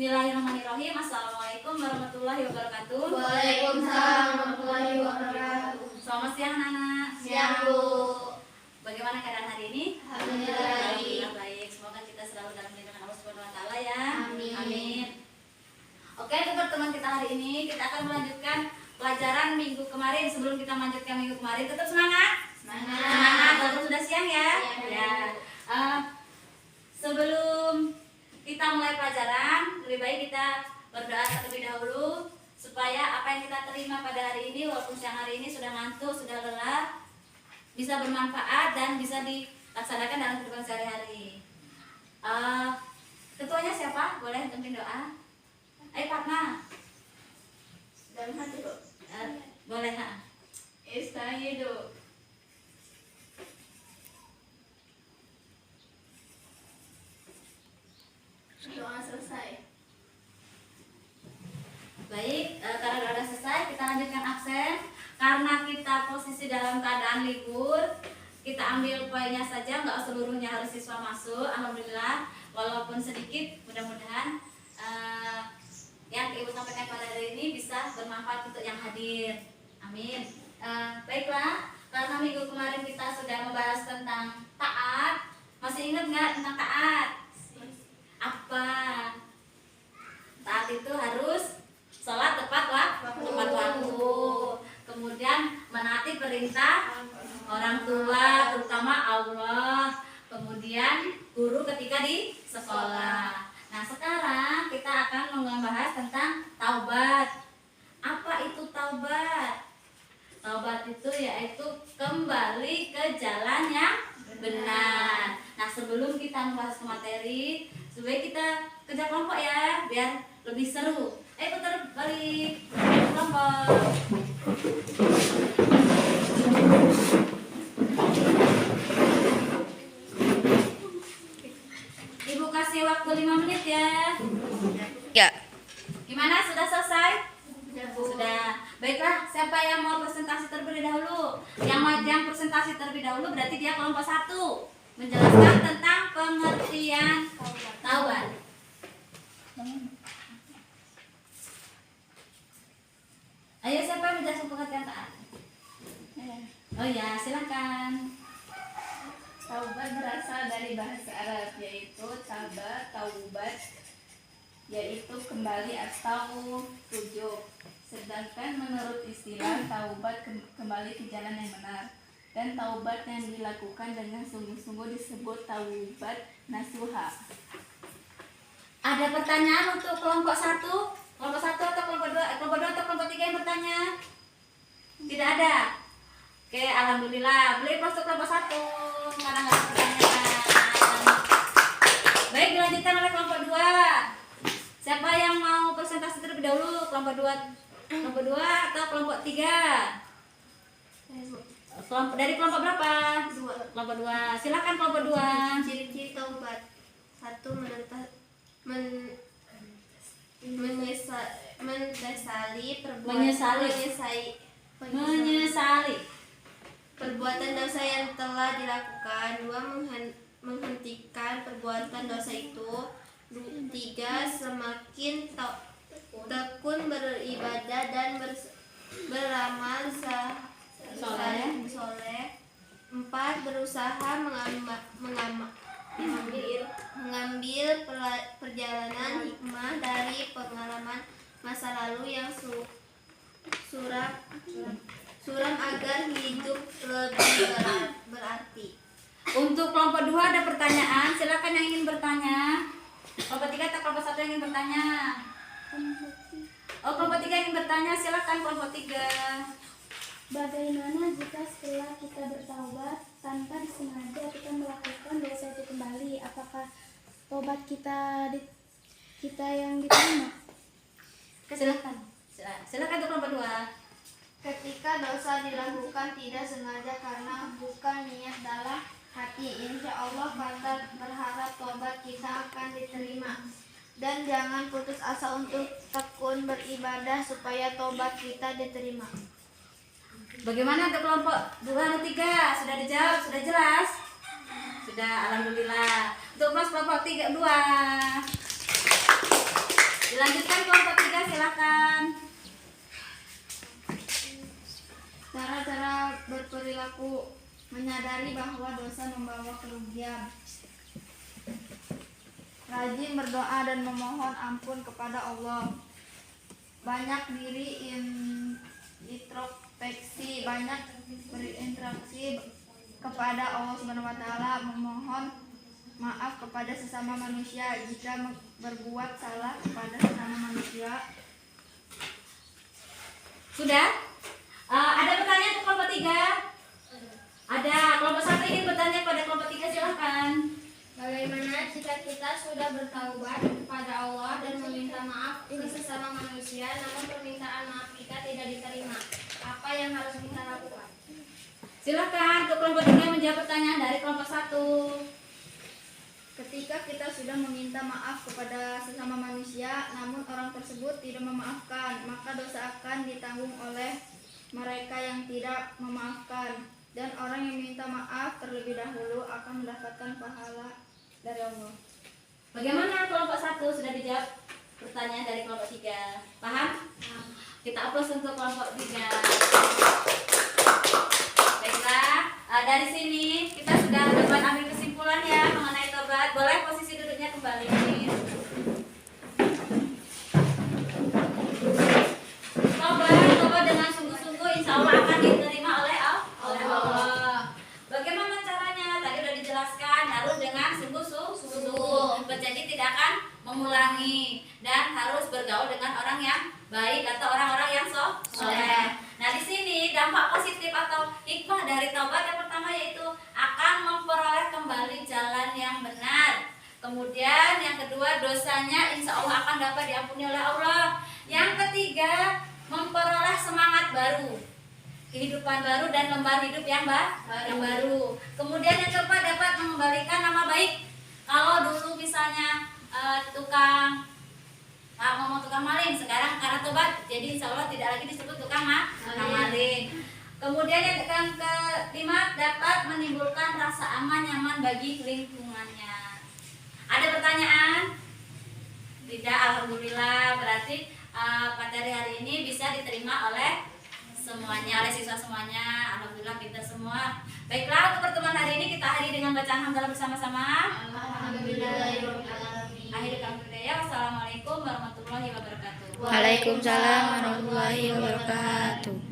Bismillahirrahmanirrahim. Assalamualaikum warahmatullahi wabarakatuh. Waalaikumsalam warahmatullahi wabarakatuh. Selamat siang anak-anak. Siang Bu. Bagaimana keadaan hari ini? Alhamdulillah baik. Semoga kita selalu dalam lindungan Allah Subhanahu wa taala ya. Amin. Amin. Oke, untuk pertemuan kita hari ini kita akan melanjutkan pelajaran minggu kemarin. Sebelum kita melanjutkan minggu kemarin, tetap semangat. Semangat. Walaupun sudah siang ya. Ya. Sebelum kita mulai pelajaran, lebih baik kita berdoa terlebih dahulu supaya apa yang kita terima pada hari ini, walaupun siang hari ini sudah ngantuk, sudah lelah, bisa bermanfaat dan bisa dilaksanakan dalam kehidupan sehari-hari. Ketuanya siapa? Boleh pimpin doa? Ayo Fatma. Dalam hati Bu. Boleh ha? Istaidu. Doa selesai. Baik, karena sudah selesai, kita lanjutkan absen. Karena kita posisi dalam keadaan libur, kita ambil poinnya saja, nggak seluruhnya harus siswa masuk. Alhamdulillah, walaupun sedikit, mudah-mudahan yang Ibu sampaikan pada hari ini bisa bermanfaat untuk yang hadir. Amin. Baiklah, karena minggu kemarin kita sudah membahas tentang taat. Masih ingat nggak tentang taat? Apa? Taat itu harus sholat tepat waktu. Kemudian menaati perintah orang tua, terutama Allah. Kemudian guru ketika di sekolah. Nah, sekarang kita akan membahas tentang taubat. Apa itu taubat? Taubat itu yaitu kembali ke jalan yang benar. Nah, sebelum kita membahas ke materi, supaya kita kerja kelompok ya, biar lebih seru. Putar balik kelompok. Ibu kasih waktu 5 menit ya. Ya. Gimana? Sudah selesai? Sudah. Baiklah, siapa yang mau presentasi terlebih dahulu? Yang presentasi terlebih dahulu berarti dia kelompok 1. Menjelaskan tentang pengertian taubat. Ayo, siapa yang menjelaskan pengertian taat? Oh ya, silakan. Taubat berasal dari bahasa Arab, yaitu taubat, yaitu kembali atau rujuk. Sedangkan menurut istilah taubat kembali ke jalan yang benar. Dan taubat yang dilakukan dengan sungguh-sungguh disebut taubat nasuha. Ada pertanyaan untuk kelompok 1? Kelompok 1 atau kelompok 2? Kelompok 2 atau kelompok 3 yang bertanya? Tidak ada? Oke, alhamdulillah. Boleh masuk kelompok 1 karena nggak ada pertanyaan. Baik, dilanjutkan oleh kelompok 2. Siapa yang mau presentasi terlebih dahulu? Kelompok 2 atau kelompok 3? Dari kelompok berapa? 2. Kelompok 2. Silakan kelompok 2. Ciri-ciri taubat. 1. Menyesali perbuatan dosa yang telah dilakukan. 2. Menghentikan perbuatan dosa itu. 3. Semakin tekun beribadah dan beramal soleh. 4. Berusaha mengambil perjalanan hikmah dari pengalaman masa lalu yang suram agar hidup lebih berarti. Untuk kelompok 2 ada pertanyaan, silakan yang ingin bertanya. Kelompok 3 atau kelompok 1 yang ingin bertanya? Oh, kelompok 3 yang ingin bertanya, silakan kelompok 3. Bagaimana jika setelah kita bertaubat tanpa disengaja kita melakukan dosa itu kembali? Apakah tobat kita yang diterima? Silakan untuk kelompok 2. Ketika dosa dilakukan tidak sengaja karena bukan niat dalam hati, insya Allah kita berharap tobat kita akan diterima. Dan jangan putus asa untuk tekun beribadah supaya tobat kita diterima. Bagaimana untuk kelompok 2 atau 3? Sudah dijawab, sudah jelas? Sudah, alhamdulillah. Untuk kelompok 3 2. Dilanjutkan kelompok 3, silakan. Cara-cara berperilaku menyadari bahwa dosa membawa kerugian. Rajin berdoa dan memohon ampun kepada Allah. Banyak diri introspeksi, banyak berinteraksi kepada Allah Subhanahu wa taala, memohon maaf kepada sesama manusia jika berbuat salah kepada sesama manusia. Sudah? Ada pertanyaan untuk kelompok 3? Ada. Kelompok 1 ingin bertanya pada kelompok 3, silakan. Bagaimana jika kita sudah bertaubat kepada Allah dan meminta maaf ke sesama manusia, namun permintaan maaf kita tidak diterima? Apa yang harus kita lakukan? Silakan untuk kelompok 3 menjawab pertanyaan dari kelompok 1. Ketika kita sudah meminta maaf kepada sesama manusia, namun orang tersebut tidak memaafkan, maka dosa akan ditanggung oleh mereka yang tidak memaafkan, dan orang yang minta maaf terlebih dahulu akan mendapatkan pahala dari Allah. Bagaimana kelompok 1? Sudah dijawab pertanyaan dari kelompok 3. Paham? Kita aplaus untuk kelompok 3. Baiklah, dari sini kita sudah dapat ambil kesimpulan ya mengenai tobat. Boleh posisi duduknya kembali. Tobat dengan sungguh-sungguh insya Allah akan diterima oleh Allah. Bagaimana caranya? Tadi sudah dijelaskan, harus dengan sungguh-sungguh. Berjanji tidak akan mengulangi dan harus bergaul dengan orang yang baik atau orang-orang yang soleh. Nah, di sini dampak positif atau hikmah dari taubat yang pertama yaitu akan memperoleh kembali jalan yang benar. Kemudian yang kedua, dosanya insya Allah akan dapat diampuni oleh Allah. Yang ketiga, memperoleh semangat baru, kehidupan baru dan lembar hidup yang baru. Kemudian yang keempat, dapat mengembalikan nama baik. Kalau dulu misalnya tukang maling, sekarang karena tobat jadi insya Allah tidak lagi disebut tukang maling. Kemudian yang kelima, dapat menimbulkan rasa aman nyaman bagi lingkungannya. Ada pertanyaan? Tidak, alhamdulillah. Berarti materi hari ini bisa diterima oleh semuanya, oleh siswa semuanya. Alhamdulillah pintar semua. Baiklah, untuk pertemuan hari ini kita akhiri dengan bacaan hamdalah bersama-sama. Alhamdulillahirobbilalamin. Akhir kami budaya. Wassalamualaikum warahmatullahi wabarakatuh. Waalaikumsalam warahmatullahi wabarakatuh.